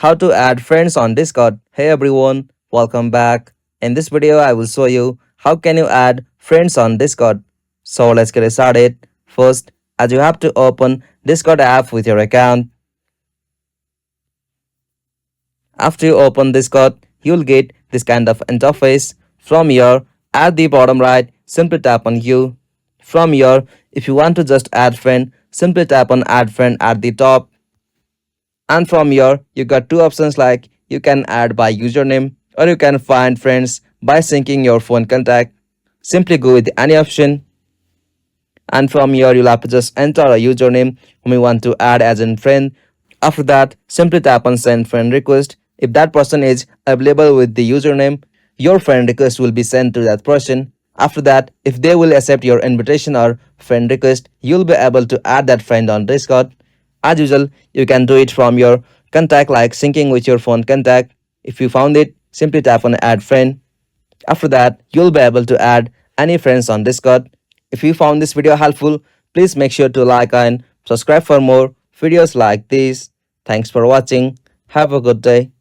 how to add friends on Discord. Hey everyone, welcome back. In this video, I will show you how can you add friends on Discord. So let's get started. First, as you have to open Discord app with your account. After you open Discord, you'll get this kind of interface. From here, at the bottom right, simply tap on you. From here, if you want to just add friend, simply tap on add friend at the top. And from here, you got two options like you can add by username or you can find friends by syncing your phone contact. Simply go with any option. And from here, you'll have to just enter a username whom you want to add as a friend. After that, simply tap on send friend request. If that person is available with the username, your friend request will be sent to that person. After that, if they will accept your invitation or friend request, you'll be able to add that friend on Discord. As usual, you can do it from your contact like syncing with your phone contact. If you found it, simply tap on add friend. After that, you'll be able to add any friends on Discord. If you found this video helpful, please make sure to like and subscribe for more videos like this. Thanks for watching. Have a good day.